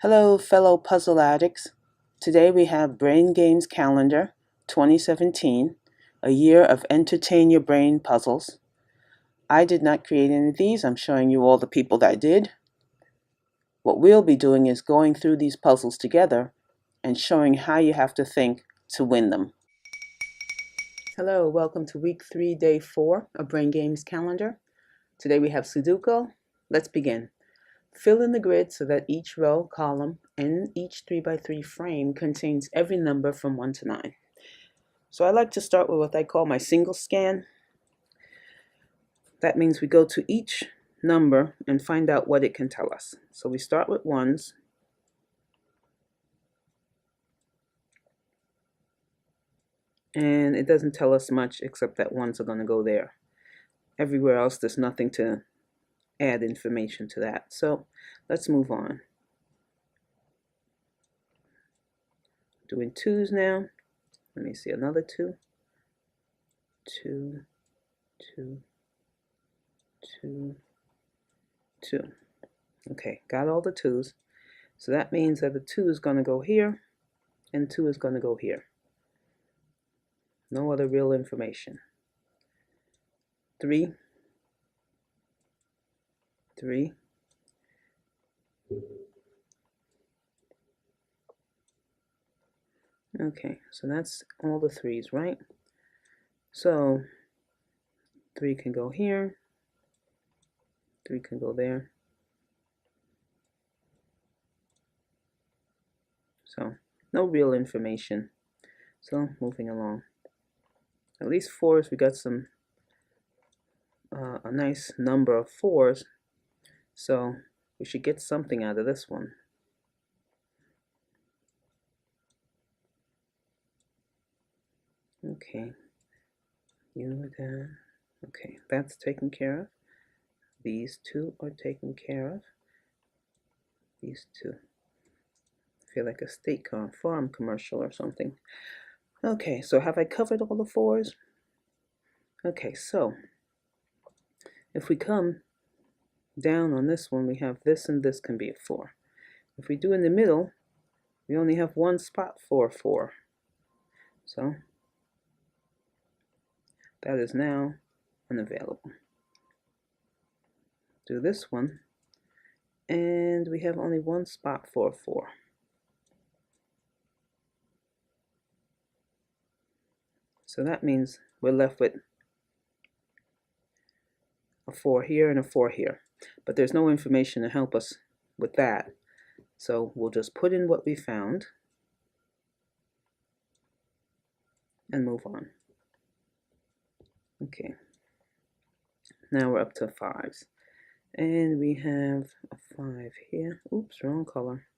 Hello, fellow puzzle addicts. Today we have Brain Games Calendar 2017, a year of entertain your brain puzzles. I did not create any of these. I'm showing you all the people that did. What we'll be doing is going through these puzzles together and showing how you have to think to win them. Hello, welcome to week 3, day 4 of Brain Games Calendar. Today we have Sudoku. Let's begin. Fill in the grid so that each row, column, and each 3x3 frame contains every number from 1 to 9. So I like to start with what I call my single scan. That means we go to each number and find out what it can tell us. So we start with 1s. And it doesn't tell us much except that 1s are going to go there. Everywhere else there's nothing to add information to that. So let's move on. Doing 2s now. Let me see, another 2. 2, 2, 2, 2. Okay, got all the 2s. So that means that the 2 is going to go here and 2 is going to go here. No other real information. 3, 3. Okay, so that's all the 3s, right? So 3 can go here, 3 can go there. So no real information. So moving along. At least 4s, we got some a nice number of 4s. So we should get something out of this one. Okay, okay, that's taken care of. These 2 are taken care of. These 2. I feel like a State Farm commercial or something. Okay, so have I covered all the 4s? Okay, so if we come down on this one, we have this and this can be a 4. If we do in the middle, we only have one spot for a 4. So that is now unavailable. Do this one, and we have only one spot for a 4. So that means we're left with a 4 here and a 4 here. But there's no information to help us with that. So we'll just put in what we found and move on. Okay. Now we're up to 5s. And we have a 5 here. Oops, wrong color.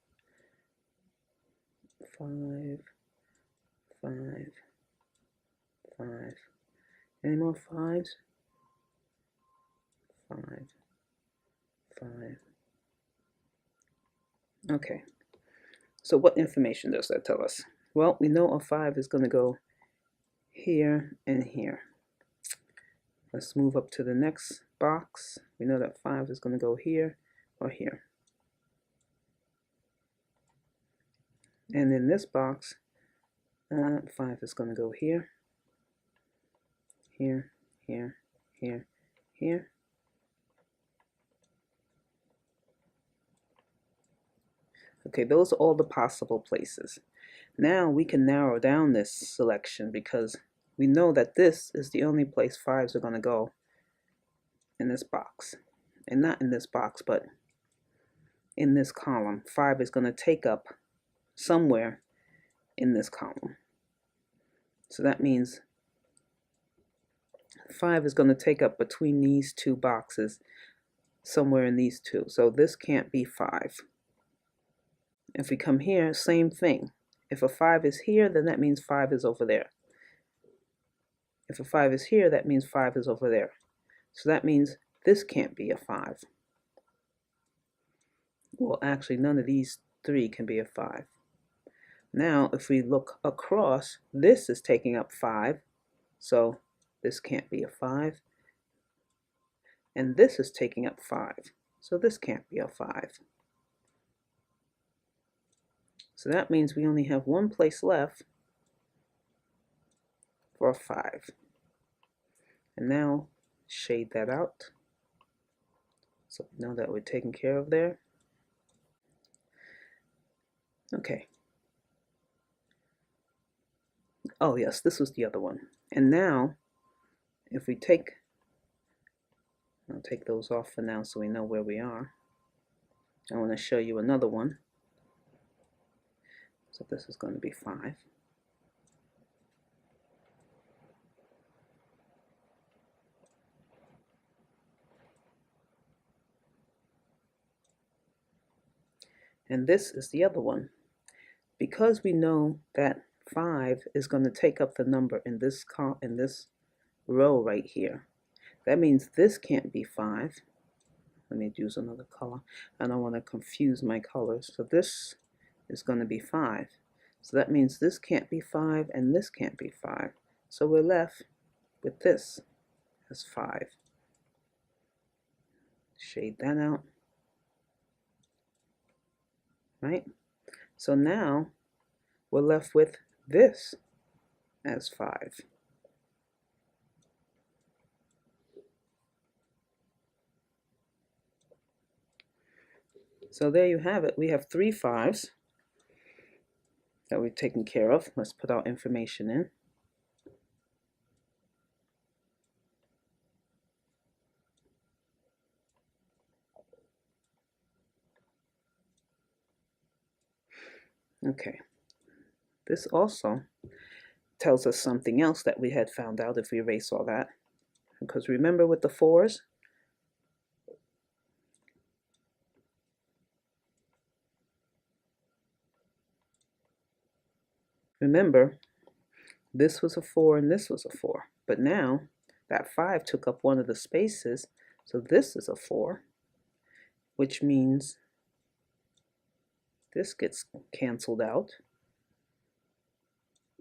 5, 5, 5. Any more 5s? 5, 5. Okay. So what information does that tell us? Well, we know a 5 is going to go here and here. Let's move up to the next box. We know that 5 is going to go here or here. And in this box, 5 is going to go here, here, here, here, here. Okay, those are all the possible places. Now we can narrow down this selection because we know that this is the only place 5s are going to go in this box. And not in this box, but in this column. 5 is going to take up somewhere in this column. So that means 5 is going to take up between these 2 boxes, somewhere in these 2. So this can't be 5. If we come here, same thing. If a 5 is here, then that means 5 is over there. If a 5 is here, that means 5 is over there. So that means this can't be a 5. Well, actually, none of these 3 can be a 5. Now, if we look across, this is taking up 5. So this can't be a 5. And this is taking up 5. So this can't be a 5. So that means we only have one place left for a 5. And now shade that out. So now that we're taken care of there. Okay. Oh yes, this was the other one. And now, if we I'll take those off for now so we know where we are. I want to show you another one. So this is going to be 5. And this is the other one. Because we know that 5 is going to take up the number in this row right here, that means this can't be 5. Let me use another color. I don't want to confuse my colors. So this is going to be 5. So that means this can't be 5 and this can't be 5. So we're left with this as 5. Shade that out. Right? So now we're left with this as 5. So there you have it. We have 3 5s that we've taken care of. Let's put our information in. Okay. This also tells us something else that we had found out if we erase all that. Because remember with the 4s, remember this was a 4 and this was a 4. But now that 5 took up one of the spaces, so this is a 4, which means this gets canceled out,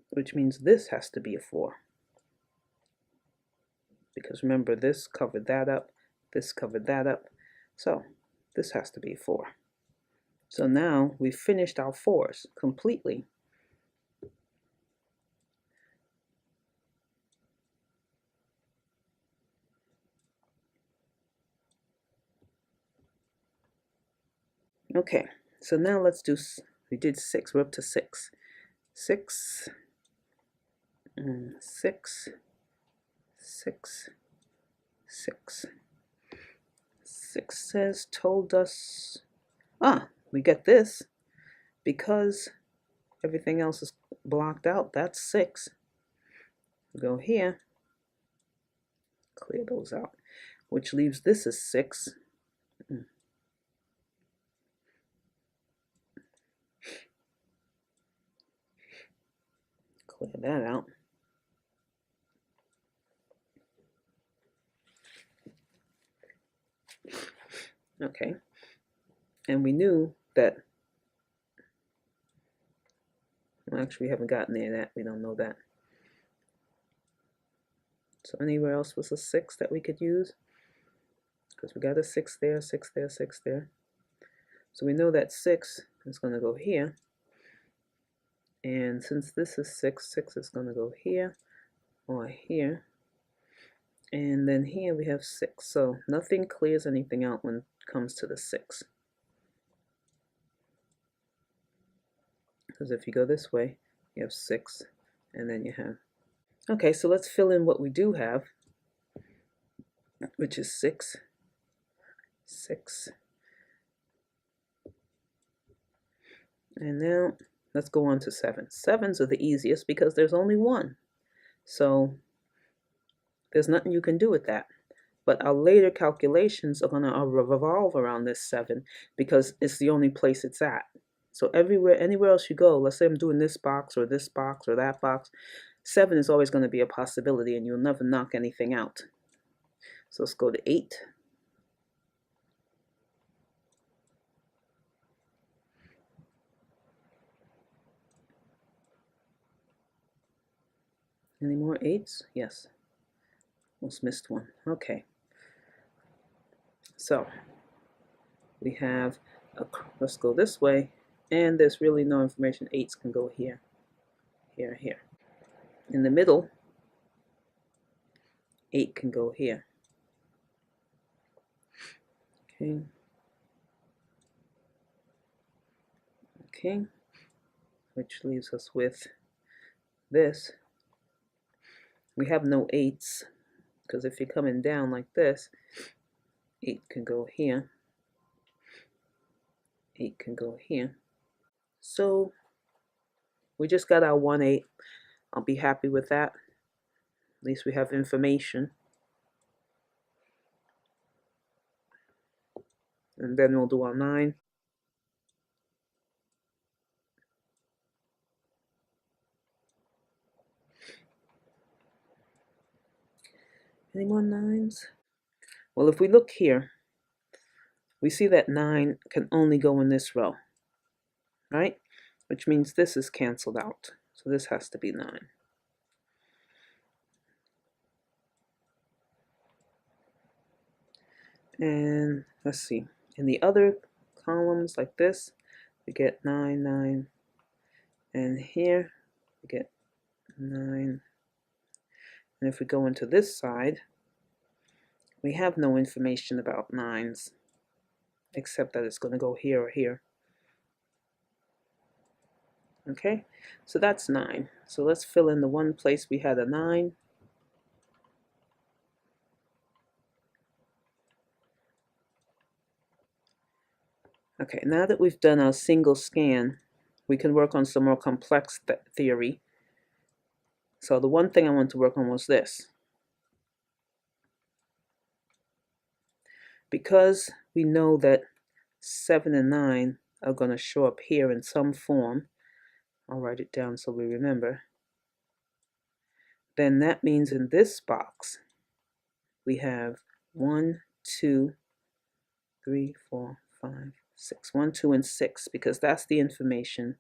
which means this has to be a 4. Because remember, this covered that up, this covered that up, so this has to be a 4. So now we've finished our 4s completely. Okay, so now let's do, we did 6, we're up to 6. 6, 6, 6, 6. 6 says, told us, we get this, because everything else is blocked out, that's 6. Go here, clear those out, which leaves this as 6. Clear that out. Okay, and we knew that, well, actually we haven't gotten there yet, we don't know that. So anywhere else was a 6 that we could use? Because we got a 6 there, 6 there, 6 there. So we know that 6 is going to go here. And since this is 6, 6 is going to go here or here. And then here we have 6. So nothing clears anything out when it comes to the 6. Because if you go this way, you have 6, and then you have... Okay, so let's fill in what we do have, which is 6, 6. And now let's go on to 7. 7s are the easiest because there's only one. So there's nothing you can do with that. But our later calculations are going to revolve around this 7 because it's the only place it's at. So anywhere else you go, let's say I'm doing this box or that box, 7 is always going to be a possibility and you'll never knock anything out. So let's go to 8. Any more 8s? Yes. Almost missed one. Okay. So we have, let's go this way, And there's really no information. 8s can go here, here, here. In the middle, 8 can go here. Okay. Okay. Which leaves us with this. We have no 8s, because if you're coming down like this, 8 can go here. 8 can go here. So we just got our 1 8. I'll be happy with that. At least we have information. And then we'll do our 9. Any more 9s? Well, if we look here, we see that 9 can only go in this row, right? Which means this is canceled out. So this has to be 9. And let's see, in the other columns like this, we get 9, 9. And here, we get 9. And if we go into this side, we have no information about 9s, except that it's going to go here or here. Okay, so that's 9. So let's fill in the one place we had a 9. Okay, now that we've done our single scan, we can work on some more complex theory. So the one thing I want to work on was this. Because we know that 7 and 9 are going to show up here in some form, I'll write it down so we remember, then that means in this box we have 1, 2, 3, 4, 5, 6. 1, 2, and 6, because that's the information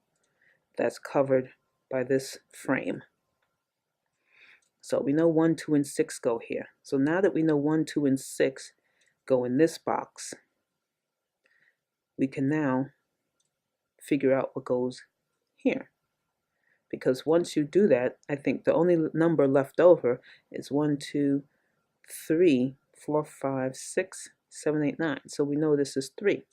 that's covered by this frame. So we know 1, 2, and 6 go here. So now that we know 1, 2, and 6 go in this box, we can now figure out what goes here. Because once you do that, I think the only number left over is 1, 2, 3, 4, 5, 6, 7, 8, 9. So we know this is 3.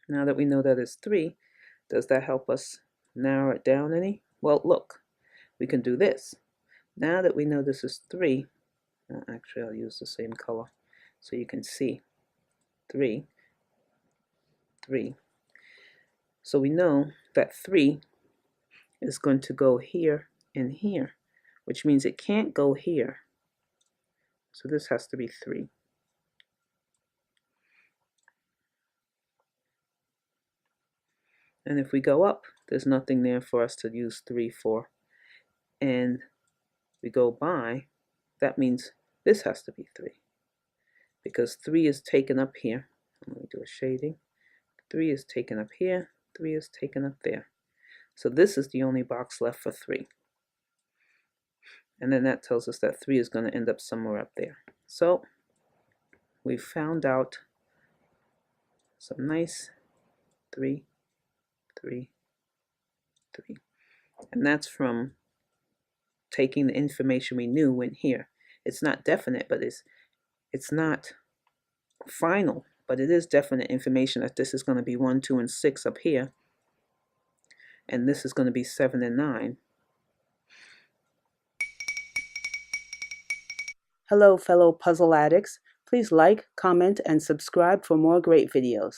Now that we know that it's 3, does that help us narrow it down any? Well, look, we can do this. Now that we know this is 3, well, actually I'll use the same color so you can see 3, 3. So we know that 3 is going to go here and here, which means it can't go here. So this has to be 3. And if we go up, there's nothing there for us to use 3 for. And we go by, that means this has to be 3. Because 3 is taken up here. Let me do a shading. 3 is taken up here. 3 is taken up there. So this is the only box left for 3. And then that tells us that 3 is going to end up somewhere up there. So we found out some nice 3, 3, 3. And that's from taking the information we knew in here. It's not definite, but it's not final, but it is definite information that this is going to be 1, 2, and 6 up here. And this is going to be 7 and 9. Hello, fellow puzzle addicts. Please like, comment, and subscribe for more great videos.